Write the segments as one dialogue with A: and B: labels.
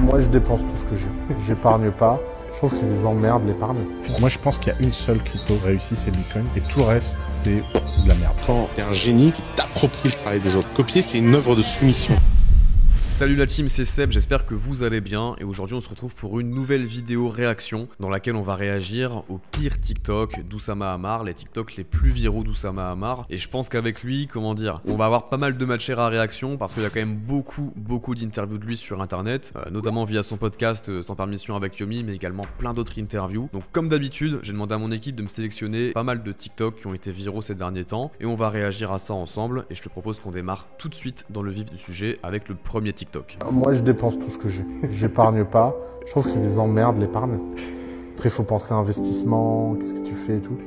A: Moi, je dépense tout ce que j'ai. J'épargne pas. Je trouve que c'est des emmerdes, l'épargne.
B: Moi, je pense qu'il y a une seule crypto réussie, c'est le Bitcoin. Et tout le reste, c'est de la merde.
C: Quand t'es un génie, tu t'appropries le travail des autres. Copier, c'est une œuvre de soumission.
D: Salut la team, c'est Seb, j'espère que vous allez bien et aujourd'hui on se retrouve pour une nouvelle vidéo réaction dans laquelle on va réagir au pire TikTok d'Oussama Ammar, les TikTok les plus viraux d'Oussama Ammar, et je pense qu'avec lui, comment dire, on va avoir pas mal de matière à réaction parce qu'il y a quand même beaucoup d'interviews de lui sur internet, notamment via son podcast Sans Permission avec Yomi, mais également plein d'autres interviews. Donc comme d'habitude, j'ai demandé à mon équipe de me sélectionner pas mal de TikTok qui ont été viraux ces derniers temps et on va réagir à ça ensemble et je te propose qu'on démarre tout de suite dans le vif du sujet avec le premier TikTok.
A: Moi, je dépense tout ce que j'ai. J'épargne pas. Je trouve que c'est des emmerdes, l'épargne. Après, il faut penser à investissement, qu'est-ce que tu fais et tout.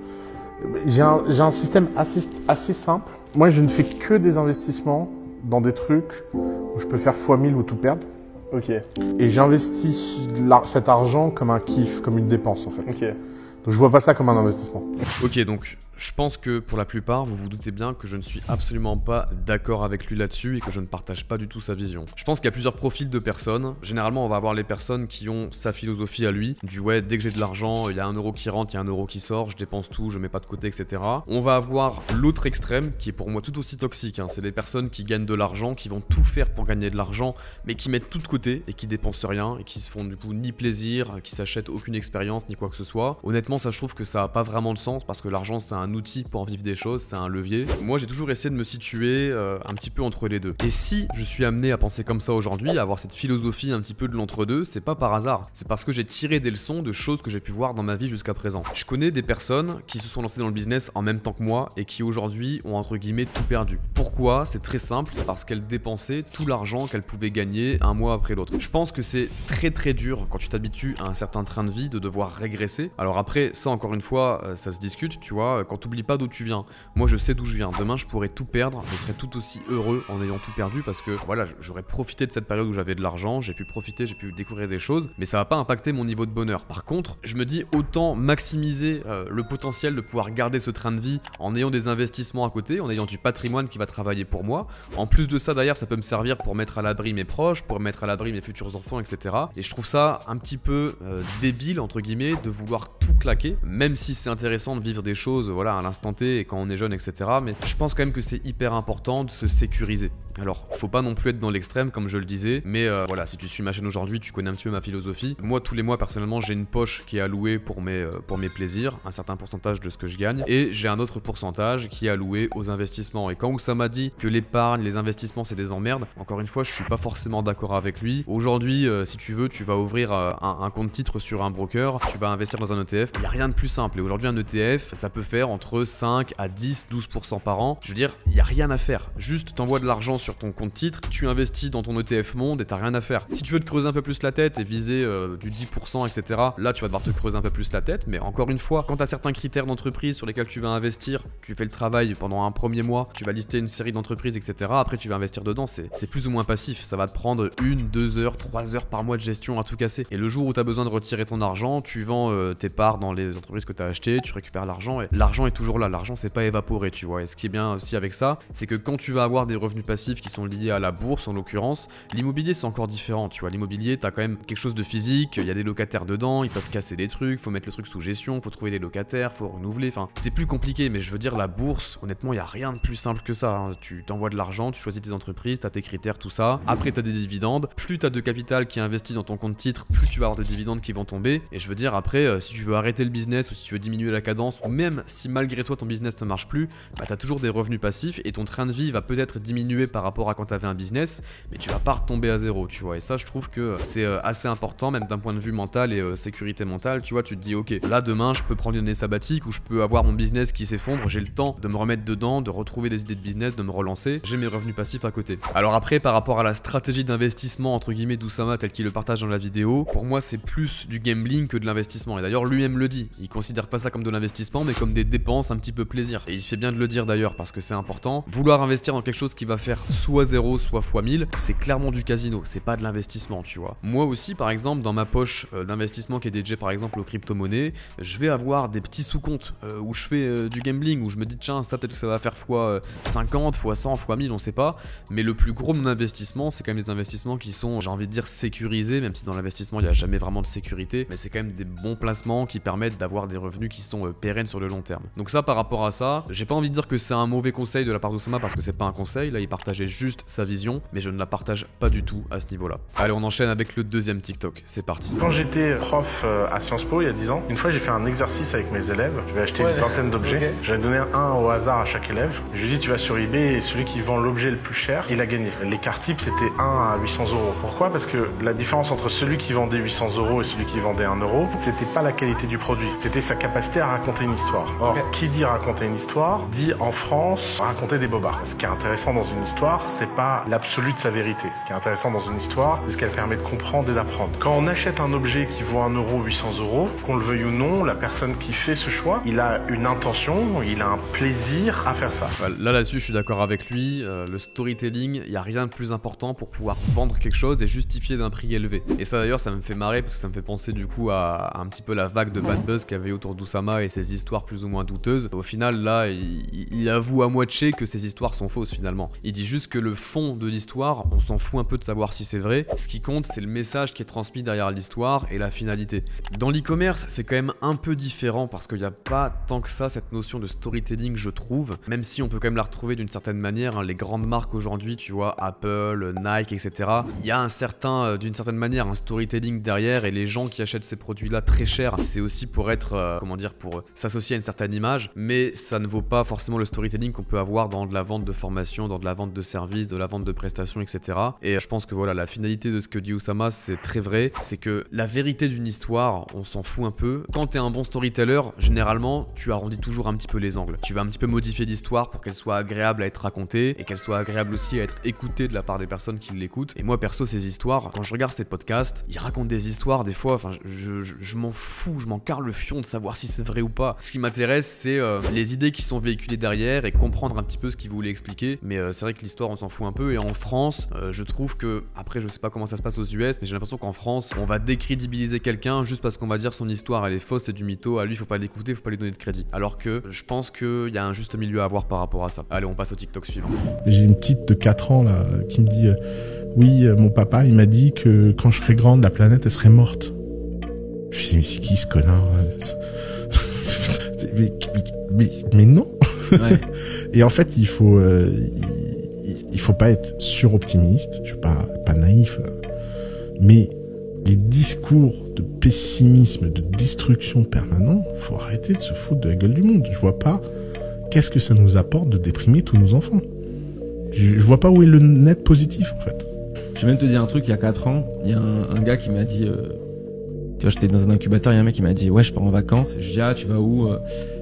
A: J'ai un système assez simple. Moi, je ne fais que des investissements dans des trucs où je peux faire x1000 ou tout perdre.
E: Ok.
A: Et j'investis cet argent comme un kiff, comme une dépense en fait.
E: Ok.
A: Donc je vois pas ça comme un investissement.
D: Ok, donc je pense que pour la plupart, vous vous doutez bien que je ne suis absolument pas d'accord avec lui là-dessus et que je ne partage pas du tout sa vision. Je pense qu'il y a plusieurs profils de personnes. Généralement, on va avoir les personnes qui ont sa philosophie à lui, du ouais, dès que j'ai de l'argent, il y a 1 euro qui rentre, il y a 1 euro qui sort, je dépense tout, je mets pas de côté, etc. On va avoir l'autre extrême qui est pour moi tout aussi toxique, hein. C'est les personnes qui gagnent de l'argent, qui vont tout faire pour gagner de l'argent, mais qui mettent tout de côté et qui dépensent rien et qui se font du coup ni plaisir, qui s'achètent aucune expérience ni quoi que ce soit. Honnêtement, ça je trouve que ça a pas vraiment de sens parce que l'argent c'est un outil pour vivre des choses, c'est un levier. Moi j'ai toujours essayé de me situer un petit peu entre les deux. Et si je suis amené à penser comme ça aujourd'hui, à avoir cette philosophie un petit peu de l'entre-deux, c'est pas par hasard. C'est parce que j'ai tiré des leçons de choses que j'ai pu voir dans ma vie jusqu'à présent. Je connais des personnes qui se sont lancées dans le business en même temps que moi et qui aujourd'hui ont entre guillemets tout perdu. Pourquoi? C'est très simple, c'est parce qu'elles dépensaient tout l'argent qu'elles pouvaient gagner un mois après l'autre. Je pense que c'est très dur quand tu t'habitues à un certain train de vie de devoir régresser. Alors après, ça encore une fois, ça se discute, tu vois, quand t'oublies pas d'où tu viens. Moi je sais d'où je viens, demain je pourrais tout perdre, je serais tout aussi heureux en ayant tout perdu parce que voilà, j'aurais profité de cette période où j'avais de l'argent, j'ai pu profiter, j'ai pu découvrir des choses, mais ça va pas impacter mon niveau de bonheur. Par contre, je me dis autant maximiser le potentiel de pouvoir garder ce train de vie en ayant des investissements à côté, en ayant du patrimoine qui va travailler pour moi. En plus de ça d'ailleurs, ça peut me servir pour mettre à l'abri mes proches, pour mettre à l'abri mes futurs enfants, etc. Et je trouve ça un petit peu débile entre guillemets de vouloir tout claquer, même si c'est intéressant de vivre des choses voilà à l'instant T et quand on est jeune, etc. Mais je pense quand même que c'est hyper important de se sécuriser. Alors, faut pas non plus être dans l'extrême comme je le disais, mais voilà, si tu suis ma chaîne aujourd'hui, tu connais un petit peu ma philosophie. Moi, tous les mois, personnellement, j'ai une poche qui est allouée pour mes plaisirs, un certain pourcentage de ce que je gagne, et j'ai un autre pourcentage qui est alloué aux investissements. Et quand Oussama m'a dit que l'épargne, les investissements, c'est des emmerdes, encore une fois, je suis pas forcément d'accord avec lui. Aujourd'hui, si tu veux, tu vas ouvrir un compte titre sur un broker, tu vas investir dans un ETF, il n'y a rien de plus simple. Et aujourd'hui, un ETF, ça peut faire entre 5 à 10, 12% par an. Je veux dire, il n'y a rien à faire. Juste, t'envoies de l'argent sur ton compte titre, tu investis dans ton ETF monde et t'as rien à faire. Si tu veux te creuser un peu plus la tête et viser du 10%, etc., là, tu vas devoir te creuser un peu plus la tête. Mais encore une fois, quand t'as certains critères d'entreprise sur lesquels tu vas investir, tu fais le travail pendant un premier mois, tu vas lister une série d'entreprises, etc. Après, tu vas investir dedans. C'est plus ou moins passif. Ça va te prendre 1, 2 heures, 3 heures par mois de gestion à tout casser. Et le jour où tu as besoin de retirer ton argent, tu vends tes parts dans les entreprises que tu as achetées, tu récupères l'argent et l'argent est toujours là. L'argent c'est pas évaporé, tu vois. Et ce qui est bien aussi avec ça, c'est que quand tu vas avoir des revenus passifs qui sont liés à la bourse en l'occurrence, l'immobilier c'est encore différent, tu vois. L'immobilier, t'as quand même quelque chose de physique, il y a des locataires dedans, ils peuvent casser des trucs, faut mettre le truc sous gestion, faut trouver des locataires, faut renouveler, enfin c'est plus compliqué. Mais je veux dire, la bourse, honnêtement, il y a rien de plus simple que ça, hein. Tu t'envoies de l'argent, tu choisis tes entreprises, t'as tes critères, tout ça. Après t'as des dividendes, plus t'as de capital qui est investi dans ton compte titre, plus tu vas avoir de dividendes qui vont tomber. Et je veux dire, après, si tu veux arrêter le business ou si tu veux diminuer la cadence, ou même si malgré toi ton business ne marche plus, bah t'as toujours des revenus passifs et ton train de vie va peut-être diminuer par rapport à quand t'avais un business, mais tu vas pas retomber à zéro, tu vois. Et ça, je trouve que c'est assez important, même d'un point de vue mental et sécurité mentale, tu vois. Tu te dis, ok, là demain, je peux prendre une année sabbatique ou je peux avoir mon business qui s'effondre, j'ai le temps de me remettre dedans, de retrouver des idées de business, de me relancer, j'ai mes revenus passifs à côté. Alors après, par rapport à la stratégie d'investissement entre guillemets d'Oussama tel qu'il le partage dans la vidéo, pour moi c'est plus du gambling que de l'investissement. Et d'ailleurs lui-même le dit, il considère pas ça comme de l'investissement mais comme des dépense, un petit peu plaisir. Et il fait bien de le dire d'ailleurs parce que c'est important. Vouloir investir dans quelque chose qui va faire soit 0, soit x 1000, c'est clairement du casino, c'est pas de l'investissement, tu vois. Moi aussi, par exemple, dans ma poche d'investissement qui est dédiée par exemple aux crypto-monnaies, je vais avoir des petits sous-comptes où je fais du gambling, où je me dis tiens, ça peut-être que ça va faire x 50, x 100, x 1000, on sait pas. Mais le plus gros de mon investissement, c'est quand même des investissements qui sont, j'ai envie de dire, sécurisés, même si dans l'investissement il n'y a jamais vraiment de sécurité, mais c'est quand même des bons placements qui permettent d'avoir des revenus qui sont pérennes sur le long terme. Donc ça, par rapport à ça, j'ai pas envie de dire que c'est un mauvais conseil de la part d'Oussama parce que c'est pas un conseil, là il partageait juste sa vision, mais je ne la partage pas du tout à ce niveau-là. Allez, on enchaîne avec le deuxième TikTok, c'est parti.
E: Quand j'étais prof à Sciences Po il y a 10 ans, une fois j'ai fait un exercice avec mes élèves, je vais acheter une vingtaine d'objets, okay. J'avais donné un au hasard à chaque élève, je lui ai dit tu vas sur eBay et celui qui vend l'objet le plus cher, il a gagné. L'écart type c'était 1 à 800 €. Pourquoi? Parce que la différence entre celui qui vendait 800 € et celui qui vendait 1 €, c'était pas la qualité du produit, c'était sa capacité à raconter une histoire. Or, qui dit raconter une histoire, dit en France raconter des bobards. Ce qui est intéressant dans une histoire, c'est pas l'absolu de sa vérité. Ce qui est intéressant dans une histoire, c'est ce qu'elle permet de comprendre et d'apprendre. Quand on achète un objet qui vaut 1 €, 800 €, qu'on le veuille ou non, la personne qui fait ce choix, il a une intention, il a un plaisir à faire ça.
D: Là-dessus, je suis d'accord avec lui. Le storytelling, il n'y a rien de plus important pour pouvoir vendre quelque chose et justifier d'un prix élevé. Et ça d'ailleurs, ça me fait marrer parce que ça me fait penser du coup à un petit peu la vague de bad buzz qu'il y avait autour d'Oussama et ses histoires plus ou moins douteuses. Au final, là, il avoue à moitié que ces histoires sont fausses finalement. Il dit juste que le fond de l'histoire, on s'en fout un peu de savoir si c'est vrai. Ce qui compte, c'est le message qui est transmis derrière l'histoire et la finalité. Dans l'e-commerce, c'est quand même un peu différent parce qu'il n'y a pas tant que ça cette notion de storytelling, je trouve. Même si on peut quand même la retrouver d'une certaine manière, hein, les grandes marques aujourd'hui, tu vois, Apple, Nike, etc. Il y a un certain, d'une certaine manière, un storytelling derrière et les gens qui achètent ces produits-là très chers, c'est aussi pour être, comment dire, pour s'associer à une certaine image, mais ça ne vaut pas forcément le storytelling qu'on peut avoir dans de la vente de formation, dans de la vente de services, de la vente de prestations, etc. Et je pense que voilà, la finalité de ce que dit Oussama, c'est très vrai, c'est que la vérité d'une histoire, on s'en fout un peu. Quand t'es un bon storyteller, généralement, tu arrondis toujours un petit peu les angles. Tu vas un petit peu modifier l'histoire pour qu'elle soit agréable à être racontée et qu'elle soit agréable aussi à être écoutée de la part des personnes qui l'écoutent. Et moi, perso, ces histoires, quand je regarde ces podcasts, ils racontent des histoires, des fois, enfin, je m'en fous, je m'en carre le fion de savoir si c'est vrai ou pas. Ce qui m'intéresse, c'est les idées qui sont véhiculées derrière et comprendre un petit peu ce qu'ils voulaient expliquer. Mais c'est vrai que l'histoire, on s'en fout un peu. Et en France, je trouve que, après, je sais pas comment ça se passe aux US, mais j'ai l'impression qu'en France, on va décrédibiliser quelqu'un juste parce qu'on va dire son histoire, elle est fausse, c'est du mytho, à lui, faut pas l'écouter, faut pas lui donner de crédit. Alors que je pense qu'il y a un juste milieu à avoir par rapport à ça. Allez, on passe au TikTok suivant.
B: J'ai une petite de 4 ans là qui me dit oui, mon papa, il m'a dit que quand je serais grande, la planète, elle serait morte. Je me dis, mais c'est qui ce connard? mais non. Ouais. Et en fait, il faut pas être suroptimiste. Je suis pas naïf, mais les discours de pessimisme, de destruction permanent, faut arrêter de se foutre de la gueule du monde. Je vois pas qu'est-ce que ça nous apporte de déprimer tous nos enfants. Je vois pas où est le net positif en fait.
F: Je vais même te dire un truc, il y a 4 ans, il y a un gars qui m'a dit, tu vois, j'étais dans un incubateur, il y a un mec qui m'a dit, ouais, je pars en vacances. Je dis, ah, tu vas où?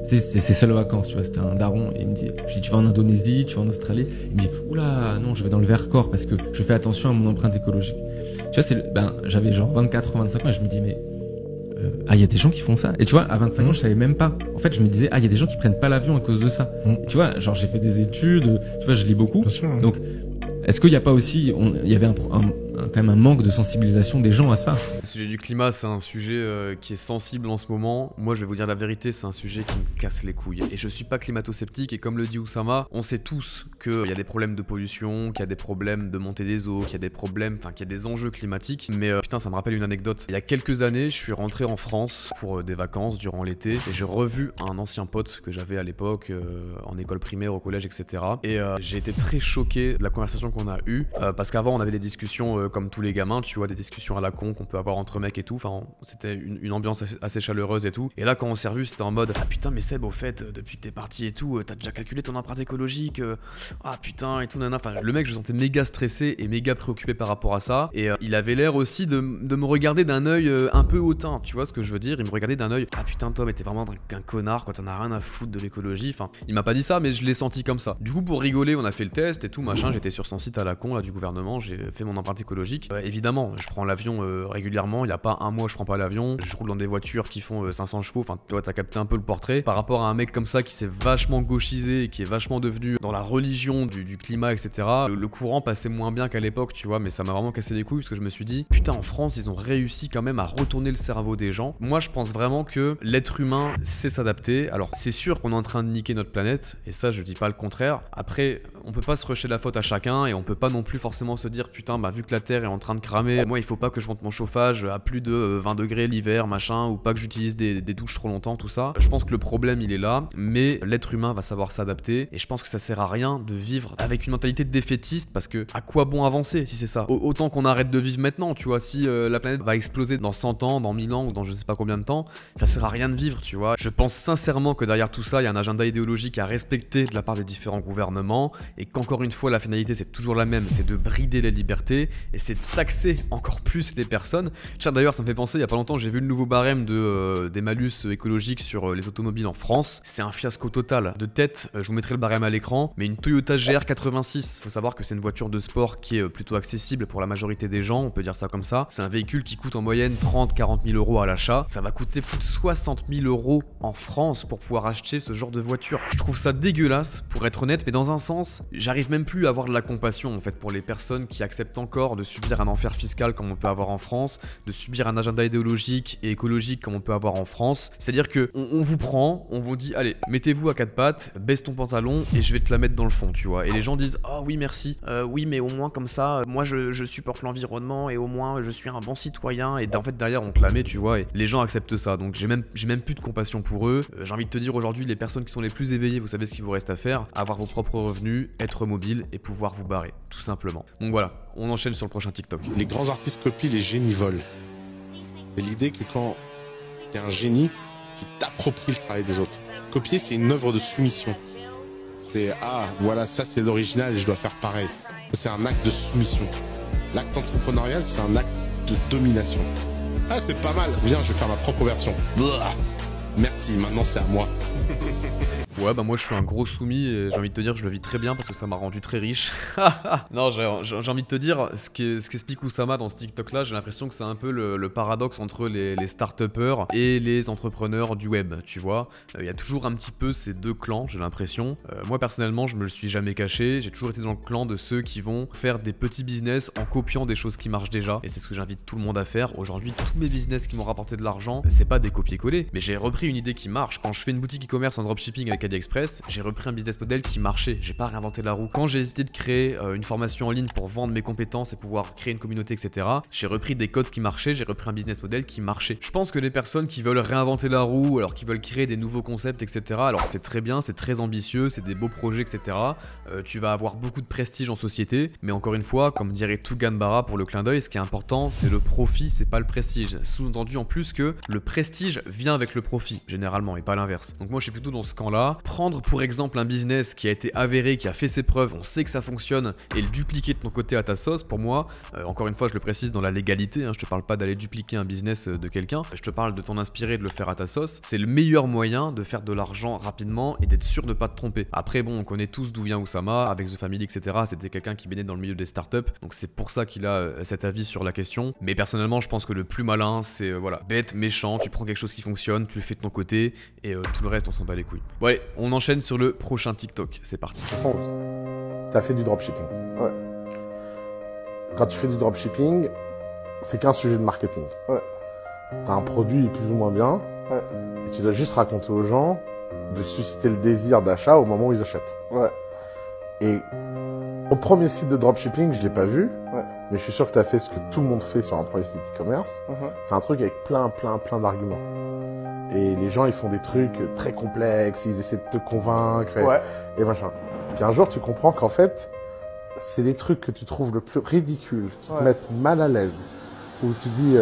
F: C'est ses seules vacances, tu vois, c'était un daron. Et il me dit, je dis, tu vas en Indonésie, tu vas en Australie? Il me dit, oula, non, je vais dans le Vercors parce que je fais attention à mon empreinte écologique. Tu vois, j'avais genre 24 ou 25 ans et je me dis, mais, il y a des gens qui font ça. Et tu vois, à 25 ans, je savais même pas. En fait, je me disais, il y a des gens qui prennent pas l'avion à cause de ça. Et tu vois, genre, j'ai fait des études, tu vois, je lis beaucoup.
B: Bien sûr, hein.
F: Donc, est-ce qu'il n'y a pas aussi, il y avait quand même un manque de sensibilisation des gens à ça?
D: Le sujet du climat, c'est un sujet qui est sensible en ce moment. Moi, je vais vous dire la vérité, c'est un sujet qui me casse les couilles. Et je suis pas climato-sceptique, et comme le dit Oussama, on sait tous qu'il y a des problèmes de pollution, qu'il y a des problèmes de montée des eaux, qu'il y a des problèmes, enfin, qu'il y a des enjeux climatiques. Mais putain, ça me rappelle une anecdote. Il y a quelques années, je suis rentré en France pour des vacances durant l'été, et j'ai revu un ancien pote que j'avais à l'époque en école primaire, au collège, etc. Et j'ai été très choqué de la conversation qu'on a eue, parce qu'avant, on avait des discussions comme tous les gamins, tu vois, des discussions à la con qu'on peut avoir entre mecs et tout. Enfin, c'était une ambiance assez chaleureuse et tout. Et là, quand on s'est revu, c'était en mode, ah putain, mais Seb, au fait, depuis que t'es parti et tout, t'as déjà calculé ton empreinte écologique, ah putain, et tout, nana. Enfin, le mec, je le sentais méga stressé et méga préoccupé par rapport à ça. Et il avait l'air aussi de me regarder d'un œil un peu hautain, tu vois ce que je veux dire? Il me regardait d'un œil, ah putain, toi, mais t'es vraiment un connard, quoi, t'en as rien à foutre de l'écologie. Enfin, il m'a pas dit ça, mais je l'ai senti comme ça. Du coup, pour rigoler, on a fait le test et tout, machin. J'étais sur son site à la con, là, du gouvernement, j'ai fait mon empreinte écologique écologique. Évidemment, je prends l'avion régulièrement, il n'y a pas un mois je prends pas l'avion, je roule dans des voitures qui font 500 chevaux, enfin toi t'as capté un peu le portrait. Par rapport à un mec comme ça qui s'est vachement gauchisé et qui est vachement devenu dans la religion du climat, etc. Le courant passait moins bien qu'à l'époque, tu vois, mais ça m'a vraiment cassé les couilles parce que je me suis dit, putain, en France, ils ont réussi quand même à retourner le cerveau des gens. Moi, je pense vraiment que l'être humain sait s'adapter. Alors, c'est sûr qu'on est en train de niquer notre planète, et ça, je dis pas le contraire. Après, on peut pas se rusher la faute à chacun, et on peut pas non plus forcément se dire, putain, bah, vu que la Terre est en train de cramer, moi, il faut pas que je monte mon chauffage à plus de 20 degrés l'hiver, machin, ou pas que j'utilise des douches trop longtemps, tout ça. Je pense que le problème, il est là, mais l'être humain va savoir s'adapter, et je pense que ça sert à rien de vivre avec une mentalité de défaitiste, parce que à quoi bon avancer si c'est ça? Autant qu'on arrête de vivre maintenant, tu vois, si la planète va exploser dans 100 ans, dans 1000 ans, ou dans je sais pas combien de temps, ça sert à rien de vivre, tu vois. Je pense sincèrement que derrière tout ça, il y a un agenda idéologique à respecter de la part des différents gouvernements, et qu'encore une fois, la finalité, c'est toujours la même, c'est de brider les libertés, et c'est de taxer encore plus les personnes. Tiens, d'ailleurs, ça me fait penser, il y a pas longtemps, j'ai vu le nouveau barème des malus écologiques sur les automobiles en France. C'est un fiasco total. De tête, je vous mettrai le barème à l'écran, mais une Toyota GR86, faut savoir que c'est une voiture de sport qui est plutôt accessible pour la majorité des gens, on peut dire ça comme ça. C'est un véhicule qui coûte en moyenne 30-40 000 euros à l'achat. Ça va coûter plus de 60 000 euros en France pour pouvoir acheter ce genre de voiture. Je trouve ça dégueulasse, pour être honnête, mais dans un sens, j'arrive même plus à avoir de la compassion en fait pour les personnes qui acceptent encore de subir un enfer fiscal comme on peut avoir en France, de subir un agenda idéologique et écologique comme on peut avoir en France. C'est-à-dire que on vous prend, on vous dit allez, mettez-vous à quatre pattes, baisse ton pantalon et je vais te la mettre dans le fond, tu vois. Et les gens disent oh oui merci, oui mais au moins comme ça, moi je supporte l'environnement et au moins je suis un bon citoyen, et en fait derrière on te la met, tu vois, et les gens acceptent ça. Donc j'ai même plus de compassion pour eux. J'ai envie de te dire aujourd'hui, les personnes qui sont les plus éveillées, vous savez ce qu'il vous reste à faire, avoir vos propres revenus, être mobile et pouvoir vous barrer, tout simplement. Donc voilà, on enchaîne sur le prochain TikTok.
C: Les grands artistes copient, les génies volent. C'est l'idée que quand t'es un génie, tu t'appropries le travail des autres. Copier, c'est une œuvre de soumission. C'est ah voilà, ça c'est l'original et je dois faire pareil. C'est un acte de soumission. L'acte entrepreneurial, c'est un acte de domination. Ah, c'est pas mal. Viens, je vais faire ma propre version. Blah. Merci, maintenant c'est à moi.
D: Ouais, bah moi je suis un gros soumis et j'ai envie de te dire je le vis très bien parce que ça m'a rendu très riche. Non, j'ai envie de te dire, ce qu'explique Oussama dans ce TikTok là, j'ai l'impression que c'est un peu le paradoxe entre les start-upers et les entrepreneurs du web, tu vois. Il y a toujours un petit peu ces deux clans, j'ai l'impression. Moi personnellement, je me le suis jamais caché, j'ai toujours été dans le clan de ceux qui vont faire des petits business en copiant des choses qui marchent déjà, et c'est ce que j'invite tout le monde à faire. Aujourd'hui, tous mes business qui m'ont rapporté de l'argent, c'est pas des copier-coller, mais j'ai repris une idée qui marche. Quand je fais une boutique e-commerce en dropshipping avec AliExpress, j'ai repris un business model qui marchait, j'ai pas réinventé la roue. Quand j'ai hésité de créer une formation en ligne pour vendre mes compétences et pouvoir créer une communauté, etc., j'ai repris des codes qui marchaient, j'ai repris un business model qui marchait. Je pense que les personnes qui veulent réinventer la roue, alors qui veulent créer des nouveaux concepts, etc., alors c'est très bien, c'est très ambitieux, c'est des beaux projets, etc., tu vas avoir beaucoup de prestige en société, mais encore une fois, comme dirait Tougan Barra pour le clin d'œil, ce qui est important, c'est le profit, c'est pas le prestige. Sous-entendu en plus que le prestige vient avec le profit, généralement, et pas l'inverse. Donc moi je suis plutôt dans ce camp-là. Prendre pour exemple un business qui a été avéré, qui a fait ses preuves, on sait que ça fonctionne, et le dupliquer de ton côté à ta sauce, pour moi, encore une fois je le précise dans la légalité, hein, je te parle pas d'aller dupliquer un business de quelqu'un, je te parle de t'en inspirer, de le faire à ta sauce, c'est le meilleur moyen de faire de l'argent rapidement et d'être sûr de pas te tromper. Après bon, on connaît tous d'où vient Oussama, avec The Family, etc., c'était quelqu'un qui baignait dans le milieu des startups, donc c'est pour ça qu'il a cet avis sur la question, mais personnellement je pense que le plus malin c'est voilà, bête, méchant, tu prends quelque chose qui fonctionne, tu le fais de ton côté, et tout le reste on s'en bat les couilles. Bon allez, on enchaîne sur le prochain TikTok, c'est parti.
A: De toute façon, t'as fait du dropshipping. Ouais. Quand tu fais du dropshipping, c'est qu'un sujet de marketing. Ouais. T'as un produit plus ou moins bien, ouais, et tu dois juste raconter aux gens de susciter le désir d'achat au moment où ils achètent. Ouais. Et au premier site de dropshipping, je l'ai pas vu, ouais, mais je suis sûr que t'as fait ce que tout le monde fait sur un premier site e-commerce. C'est un truc avec plein d'arguments. Et les gens, ils font des trucs très complexes, ils essaient de te convaincre et machin. Puis un jour, tu comprends qu'en fait, c'est des trucs que tu trouves le plus ridicule, qui te mettent mal à l'aise, où tu dis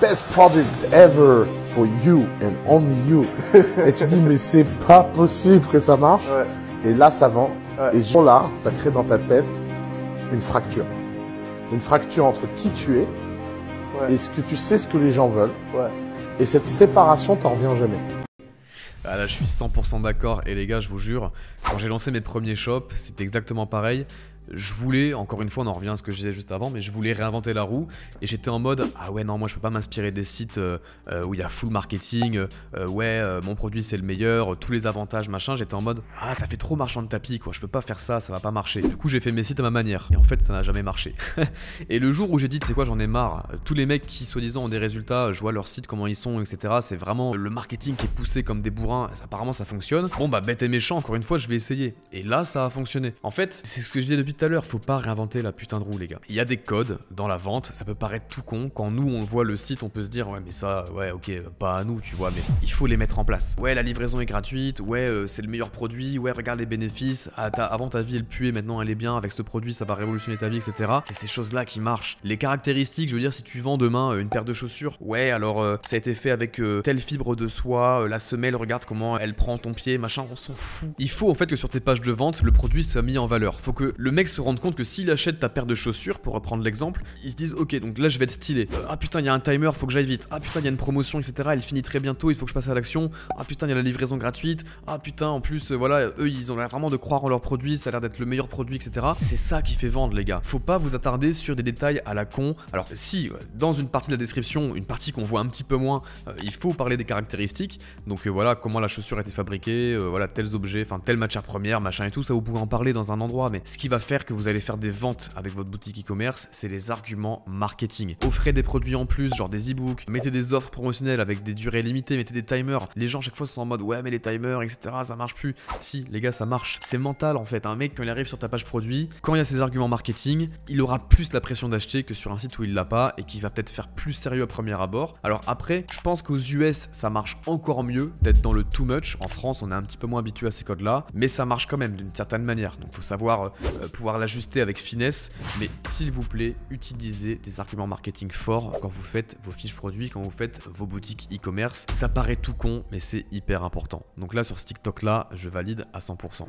A: best product ever for you and only you. Et tu dis mais c'est pas possible que ça marche. Et là, ça vend. Et ce jour-là, ça crée dans ta tête une fracture. Une fracture entre qui tu es et ce que tu sais, ce que les gens veulent. Et cette séparation, t'en reviens jamais.
D: Ah là, je suis 100% d'accord. Et les gars, je vous jure, quand j'ai lancé mes premiers shops, c'était exactement pareil. je voulais, encore une fois, on en revient à ce que je disais juste avant, mais je voulais réinventer la roue et j'étais en mode ah ouais non moi je peux pas m'inspirer des sites où il y a full marketing, mon produit c'est le meilleur, tous les avantages machin. J'étais en mode ah ça fait trop marchand de tapis quoi, je peux pas faire ça, ça va pas marcher. Du coup j'ai fait mes sites à ma manière et en fait ça n'a jamais marché. Et le jour où j'ai dit tu sais quoi j'en ai marre, tous les mecs qui soi-disant ont des résultats, je vois leur site comment ils sont etc, c'est vraiment le marketing qui est poussé comme des bourrins, apparemment ça fonctionne. Bon bah bête et méchant, encore une fois je vais essayer et là ça a fonctionné. En fait c'est ce que je disais depuis tout à l'heure, faut pas réinventer la putain de roue les gars. Il y a des codes dans la vente, ça peut paraître tout con, quand nous on voit le site on peut se dire ouais mais ça ouais ok pas à nous tu vois, mais il faut les mettre en place. Ouais la livraison est gratuite, ouais c'est le meilleur produit, ouais regarde les bénéfices, avant ta vie elle puait, maintenant elle est bien, avec ce produit ça va révolutionner ta vie etc. C'est ces choses là qui marchent. Les caractéristiques, je veux dire si tu vends demain une paire de chaussures, ouais alors ça a été fait avec telle fibre de soie, la semelle regarde comment elle prend ton pied machin, on s'en fout. Il faut en fait que sur tes pages de vente le produit soit mis en valeur. Faut que le mec se rende compte que s'il achète ta paire de chaussures, pour reprendre l'exemple, il se dise ok donc là je vais être stylé, ah putain il y a un timer, faut que j'aille vite, ah putain il y a une promotion etc, elle finit très bientôt, il faut que je passe à l'action, ah putain il y a la livraison gratuite, ah putain en plus voilà eux ils ont l'air vraiment de croire en leur produit, ça a l'air d'être le meilleur produit etc. C'est ça qui fait vendre les gars. Faut pas vous attarder sur des détails à la con. Alors si dans une partie de la description, une partie qu'on voit un petit peu moins, il faut parler des caractéristiques, donc voilà comment la chaussure a été fabriquée, voilà tels objets, enfin telle matière première machin et tout, ça vous pouvez en parler dans un endroit, mais ce qui va faire que vous allez faire des ventes avec votre boutique e-commerce, c'est les arguments marketing. Offrez des produits en plus, genre des e-books, mettez des offres promotionnelles avec des durées limitées, mettez des timers. Les gens chaque fois sont en mode ouais mais les timers etc ça marche plus. Si les gars ça marche, c'est mental en fait. Un mec quand il arrive sur ta page produit, quand il y a ses arguments marketing, il aura plus la pression d'acheter que sur un site où il l'a pas et qui va peut-être faire plus sérieux à premier abord. Alors après, je pense qu'aux US ça marche encore mieux d'être dans le too much. En France on est un petit peu moins habitué à ces codes là, mais ça marche quand même d'une certaine manière. Donc faut savoir pouvoir l'ajuster avec finesse, mais s'il vous plaît, utilisez des arguments marketing forts quand vous faites vos fiches produits, quand vous faites vos boutiques e-commerce. Ça paraît tout con, mais c'est hyper important. Donc là, sur ce TikTok-là, je valide à 100%.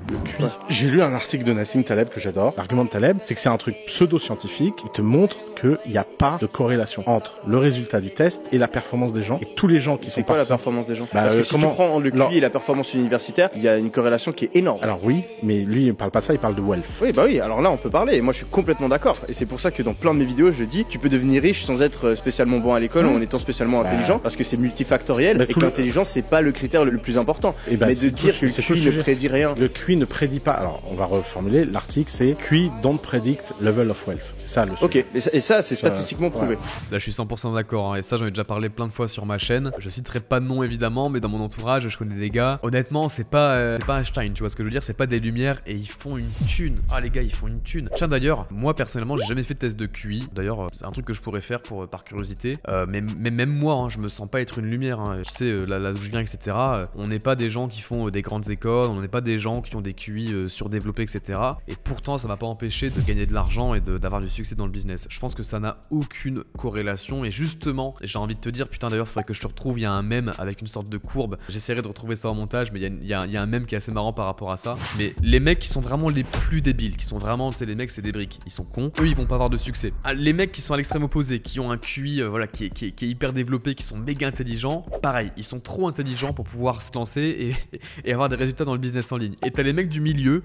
B: J'ai lu un article de Nassim Taleb que j'adore. L'argument de Taleb, c'est que c'est un truc pseudo-scientifique qui te montre qu'il n'y a pas de corrélation entre le résultat du test et la performance des gens. Et tous les gens qui sont
G: C'est quoi la performance des gens?
B: Bah,
G: Parce que si tu prends le QI et la performance universitaire, il y a une corrélation qui est énorme.
B: Alors oui, mais lui, il ne parle pas de ça, il parle de wealth.
G: Oui, bah oui, alors là, on peut parler. Et moi, je suis complètement d'accord. Et c'est pour ça que dans plein de mes vidéos, je dis, tu peux devenir riche sans être spécialement bon à l'école ou en étant spécialement intelligent, parce que c'est multifactoriel et que l'intelligence, c'est pas le critère le plus important.
B: Et bah,
G: mais de dire que le QI ne prédit rien.
B: Le QI ne prédit pas. Alors, on va reformuler. L'article, c'est QI don't predict level of wealth. C'est ça le sujet.
G: Ok, et ça, c'est statistiquement prouvé.
D: Là, je suis 100% d'accord. Et ça, j'en ai déjà parlé plein de fois sur ma chaîne. Je citerai pas de nom évidemment, mais dans mon entourage, je connais des gars. Honnêtement, c'est pas Einstein, tu vois ce que je veux dire? C'est pas des lumières et ils font une thune. Ah, les gars, ils font une thune. Tiens, d'ailleurs, moi personnellement, j'ai jamais fait de test de QI. D'ailleurs, c'est un truc que je pourrais faire par curiosité. Mais même moi, hein, je me sens pas être une lumière. Hein. Tu sais, là d'où je viens, etc. On n'est pas des gens qui font des grandes écoles. On n'est pas des gens qui ont des QI surdéveloppés, etc. Et pourtant, ça m'a pas empêché de gagner de l'argent et d'avoir du succès dans le business. Je pense que ça n'a aucune corrélation. Et justement, j'ai envie de te dire, putain, d'ailleurs, faudrait que je te retrouve. Il y a un mème avec une sorte de courbe. J'essaierai de retrouver ça en montage, mais il y a un mème qui est assez marrant par rapport à ça. Mais les mecs qui sont vraiment les plus débiles, qui sont vraiment, tu sais, les mecs, c'est des briques. Ils sont cons. Eux, ils vont pas avoir de succès. Les mecs qui sont à l'extrême opposé, qui ont un QI, voilà, qui est hyper développé, qui sont méga intelligents, pareil, ils sont trop intelligents pour pouvoir se lancer et avoir des résultats dans le business en ligne. Et t'as les mecs du milieu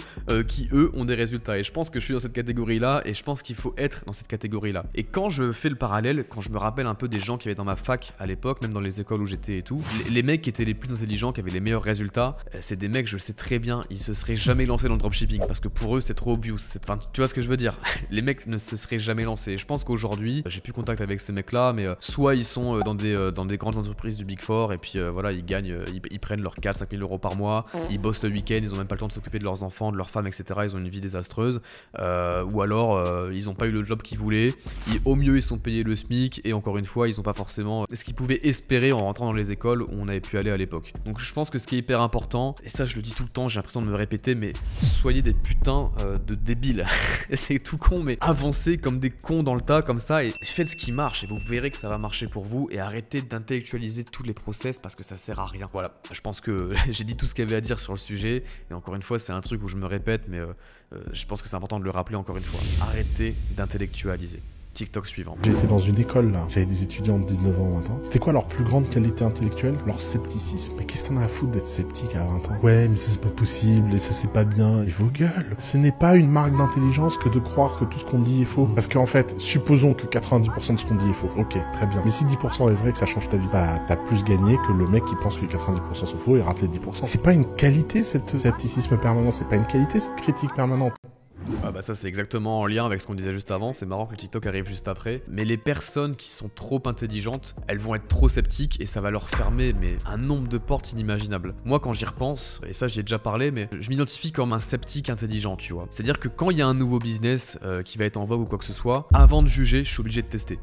D: qui, eux, ont des résultats. Et je pense que je suis dans cette catégorie-là et je pense qu'il faut être dans cette catégorie-là. Et quand je fais le parallèle, quand je me rappelle un peu des gens qui avaient dans ma fac à l'époque, même dans les écoles où j'étais et tout, les mecs qui étaient les plus intelligents, qui avaient les meilleurs résultats, c'est des mecs, je le sais très bien, ils se seraient jamais lancés dans le dropshipping parce que pour eux, c'est trop obvious. Enfin, tu vois ce que je veux dire? Les mecs ne se seraient jamais lancés. Je pense qu'aujourd'hui, j'ai plus contact avec ces mecs-là, mais soit ils sont dans des grandes entreprises du Big Four et puis voilà, ils gagnent, ils prennent leurs 4-5 000 euros par mois, ils bossent le week-end, ils ont même pas le temps de s'occuper de leurs enfants, de leurs femmes, etc. Ils ont une vie désastreuse. Ou alors, ils ont pas eu le job qu'ils voulaient. Au mieux, ils sont payés le SMIC et encore une fois, ils ont pas forcément ce qu'ils pouvaient espérer en rentrant dans les écoles où on avait pu aller à l'époque. Donc je pense que ce qui est hyper important, et ça je le dis tout le temps, j'ai l'impression de me répéter, mais soyez des putains de débiles. C'est tout con, mais avancez comme des cons dans le tas comme ça et faites ce qui marche et vous verrez que ça va marcher pour vous et arrêtez d'intellectualiser tous les process parce que ça sert à rien. Voilà, je pense que j'ai dit tout ce qu'il y avait à dire sur le sujet et encore une fois c'est un truc où je me répète mais je pense que c'est important de le rappeler encore une fois. Arrêtez d'intellectualiser. TikTok suivant.
B: J'ai été dans une école là, j'avais des étudiants de 19 ans, 20 ans. C'était quoi leur plus grande qualité intellectuelle? Leur scepticisme. Mais qu'est-ce que t'en as à foutre d'être sceptique à 20 ans? Ouais, mais ça c'est pas possible, et ça c'est pas bien. Et vos gueules. Ce n'est pas une marque d'intelligence que de croire que tout ce qu'on dit est faux. Parce qu'en fait, supposons que 90% de ce qu'on dit est faux. Ok, très bien. Mais si 10% est vrai que ça change ta vie, bah t'as plus gagné que le mec qui pense que 90% sont faux et rate les 10%. C'est pas une qualité cette scepticisme permanent, c'est pas une qualité cette critique permanente.
D: Ah bah ça c'est exactement en lien avec ce qu'on disait juste avant, c'est marrant que le TikTok arrive juste après, mais les personnes qui sont trop intelligentes, elles vont être trop sceptiques et ça va leur fermer mais un nombre de portes inimaginables. Moi quand j'y repense, et ça j'y ai déjà parlé, mais je m'identifie comme un sceptique intelligent, tu vois. C'est-à-dire que quand il y a un nouveau business qui va être en vogue ou quoi que ce soit, avant de juger, je suis obligé de tester.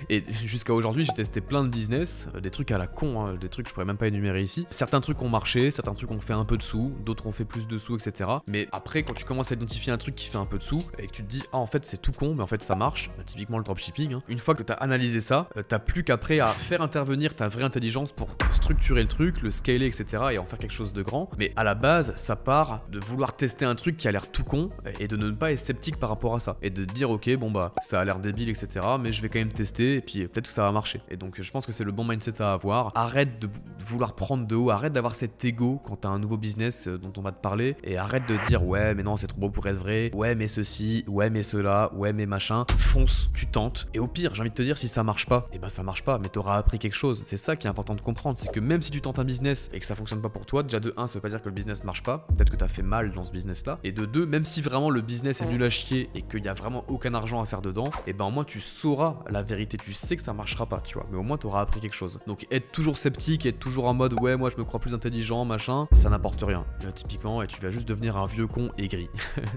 D: Et jusqu'à aujourd'hui j'ai testé plein de business, des trucs à la con, hein, des trucs que je pourrais même pas énumérer ici. Certains trucs ont marché, certains trucs ont fait un peu de sous, d'autres ont fait plus de sous, etc. Mais après quand tu commences à identifier un truc qui fait un peu de sous et que tu te dis ah en fait c'est tout con mais en fait ça marche, bah, typiquement le dropshipping, hein. Une fois que tu as analysé ça, t'as plus qu'après à faire intervenir ta vraie intelligence pour structurer le truc, le scaler, etc. et en faire quelque chose de grand. Mais à la base ça part de vouloir tester un truc qui a l'air tout con et de ne pas être sceptique par rapport à ça et de dire ok bon bah ça a l'air débile, etc. mais je vais quand même tester et puis peut-être que ça va marcher. Et donc je pense que c'est le bon mindset à avoir. Arrête de vouloir prendre de haut, arrête d'avoir cet ego quand t'as un nouveau business dont on va te parler et arrête de dire ouais mais non c'est trop beau pour être vrai, ouais mais ceci, ouais mais cela, ouais mais machin, fonce, tu tentes, et au pire j'ai envie de te dire si ça marche pas, et ben ça marche pas, mais t'auras appris quelque chose. C'est ça qui est important de comprendre, c'est que même si tu tentes un business et que ça fonctionne pas pour toi, déjà de 1 ça veut pas dire que le business marche pas, peut-être que t'as fait mal dans ce business là, et de 2 même si vraiment le business est nul à chier et qu'il y a vraiment aucun argent à faire dedans, et ben au moins tu sauras la vérité, tu sais que ça marchera pas, tu vois, mais au moins t'auras appris quelque chose. Donc être toujours sceptique, être toujours en mode ouais moi je me crois plus intelligent, machin, ça n'apporte rien, typiquement, et tu vas juste devenir un vieux con aigri,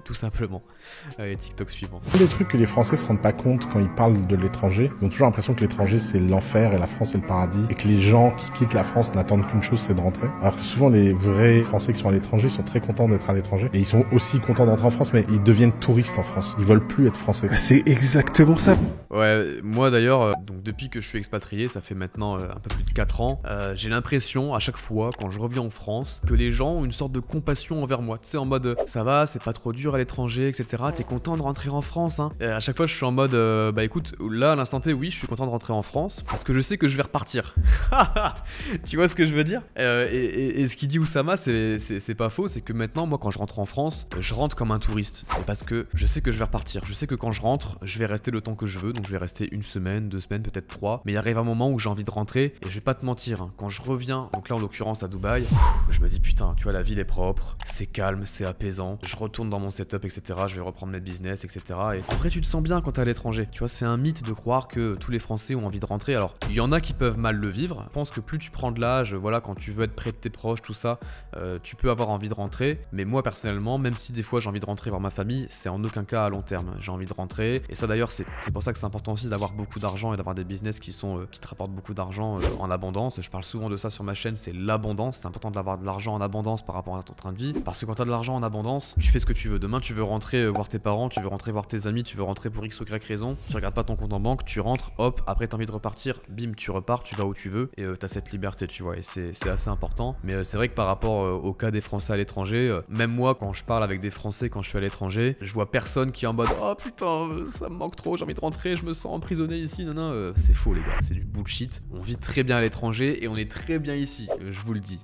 D: tout simplement. Allez, TikTok suivant.
B: Des trucs que les Français se rendent pas compte quand ils parlent de l'étranger. Ils ont toujours l'impression que l'étranger c'est l'enfer et la France c'est le paradis et que les gens qui quittent la France n'attendent qu'une chose, c'est de rentrer. Alors que souvent les vrais Français qui sont à l'étranger sont très contents d'être à l'étranger et ils sont aussi contents d'entrer en France, mais ils deviennent touristes en France. Ils veulent plus être Français. C'est exactement ça.
D: Ouais, moi d'ailleurs, donc depuis que je suis expatrié, ça fait maintenant un peu plus de 4 ans, j'ai l'impression à chaque fois quand je reviens en France que les gens ont une sorte de compassion envers moi. Tu sais, en mode ça va, c'est pas trop dur à l'étranger, etc. T'es content de rentrer en France, hein. Et à chaque fois je suis en mode bah écoute, là à l'instant T, oui, je suis content de rentrer en France parce que je sais que je vais repartir. Tu vois ce que je veux dire? Et ce qu'il dit Oussama, c'est pas faux, c'est que maintenant, moi quand je rentre en France, je rentre comme un touriste. Et parce que je sais que je vais repartir. Je sais que quand je rentre, je vais rester le temps que je veux. Donc je vais rester 1 semaine, 2 semaines, peut-être 3. Mais il arrive un moment où j'ai envie de rentrer et je vais pas te mentir, hein, quand je reviens, donc là en l'occurrence à Dubaï, je me dis putain, tu vois, la ville est propre, c'est calme, c'est apaisant. Je retourne dans mon setup, etc. Je vais reprendre mes business, etc. Et en vrai, tu te sens bien quand t'es à l'étranger. Tu vois, c'est un mythe de croire que tous les Français ont envie de rentrer. Alors, il y en a qui peuvent mal le vivre. Je pense que plus tu prends de l'âge, voilà, quand tu veux être près de tes proches, tout ça, tu peux avoir envie de rentrer. Mais moi, personnellement, même si des fois j'ai envie de rentrer voir ma famille, c'est en aucun cas à long terme. J'ai envie de rentrer. Et ça, d'ailleurs, c'est pour ça que c'est important aussi d'avoir beaucoup d'argent et d'avoir des business qui te rapportent beaucoup d'argent en abondance. Je parle souvent de ça sur ma chaîne, c'est l'abondance. C'est important d'avoir de l'argent en abondance par rapport à ton train de vie. Parce que quand t'as de l'argent en abondance, tu fais ce que tu veux. Demain, tu veux rentrer voir tes parents, tu veux rentrer voir tes amis, tu veux rentrer pour X ou Y raison. Tu regardes pas ton compte en banque, tu rentres, hop, après t'as envie de repartir, bim, tu repars, tu vas où tu veux et t'as cette liberté, tu vois. Et c'est assez important. Mais c'est vrai que par rapport au cas des Français à l'étranger, même moi, quand je parle avec des Français quand je suis à l'étranger, je vois personne qui est en mode oh putain, ça me manque trop, j'ai envie de rentrer, je me sens emprisonné ici. Non, non, c'est faux, les gars, c'est du bullshit. On vit très bien à l'étranger et on est très bien ici, je vous le dis.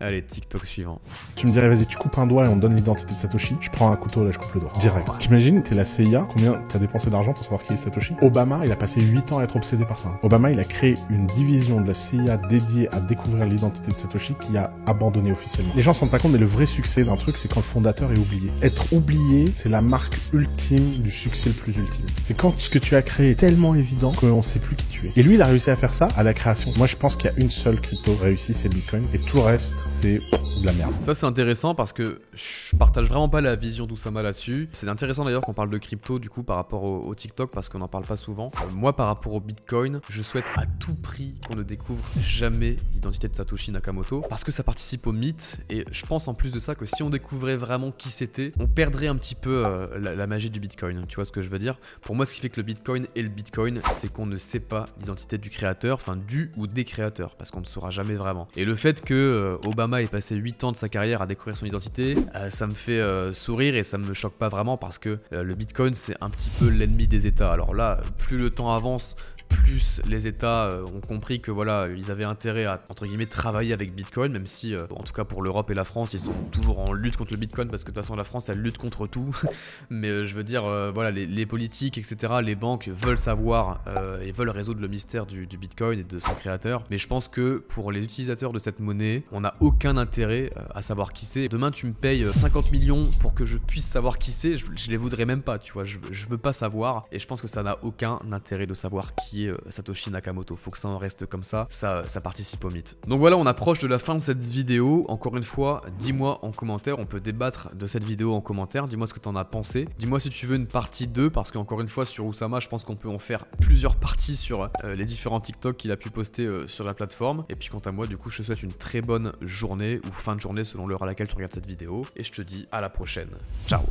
D: Allez, TikTok suivant.
B: Tu me dirais, vas-y, tu coupes un doigt et on te donne l'identité de Satoshi. Je prends un couteau, là, je coupe le doigt. Direct. T'imagines, t'es la CIA, combien t'as dépensé d'argent pour savoir qui est Satoshi? Obama, il a passé 8 ans à être obsédé par ça. Obama, il a créé une division de la CIA dédiée à découvrir l'identité de Satoshi qui a abandonné officiellement. Les gens se rendent pas compte, mais le vrai succès d'un truc, c'est quand le fondateur est oublié. Être oublié, c'est la marque ultime du succès le plus ultime. C'est quand ce que tu as créé est tellement évident qu'on sait plus qui tu es. Et lui, il a réussi à faire ça à la création. Moi, je pense qu'il y a une seule crypto réussie, c'est le Bitcoin. Et tout le reste, c'est de la merde.
D: Ça, c'est intéressant parce que je partage vraiment pas la vision d'Oussama là-dessus. C'est intéressant d'ailleurs qu'on parle de crypto du coup par rapport au TikTok parce qu'on en parle pas souvent. Moi, par rapport au Bitcoin, je souhaite à tout prix qu'on ne découvre jamais l'identité de Satoshi Nakamoto parce que ça participe au mythe et je pense en plus de ça que si on découvrait vraiment qui c'était, on perdrait un petit peu la magie du Bitcoin. Tu vois ce que je veux dire? Pour moi, ce qui fait que le Bitcoin est le Bitcoin, c'est qu'on ne sait pas l'identité du créateur, enfin du ou des créateurs parce qu'on ne saura jamais vraiment. Et le fait que Obama ait passé 8 ans de sa carrière à découvrir son identité, ça me fait sourire et et ça me choque pas vraiment parce que le Bitcoin c'est un petit peu l'ennemi des États. Alors là, plus le temps avance, plus les États ont compris que voilà, ils avaient intérêt à, entre guillemets, travailler avec Bitcoin, même si, en tout cas pour l'Europe et la France, ils sont toujours en lutte contre le Bitcoin, parce que de toute façon la France, elle lutte contre tout. Mais je veux dire, voilà, les politiques, etc., les banques veulent savoir et veulent résoudre le mystère du Bitcoin et de son créateur. Mais je pense que pour les utilisateurs de cette monnaie, on n'a aucun intérêt à savoir qui c'est. Demain, tu me payes 50 millions pour que je puisse savoir qui c'est, je les voudrais même pas, tu vois, je veux pas savoir, et je pense que ça n'a aucun intérêt de savoir qui est Satoshi Nakamoto. Faut que ça en reste comme ça, ça participe au mythe. Donc voilà, on approche de la fin de cette vidéo. Encore une fois, dis-moi en commentaire, on peut débattre de cette vidéo en commentaire, dis-moi ce que t'en as pensé. Dis-moi si tu veux une partie 2, parce qu'encore une fois, sur Oussama, je pense qu'on peut en faire plusieurs parties sur les différents TikTok qu'il a pu poster sur la plateforme. Et puis quant à moi, du coup, je te souhaite une très bonne journée, ou fin de journée selon l'heure à laquelle tu regardes cette vidéo. Et je te dis à la prochaine. Ciao.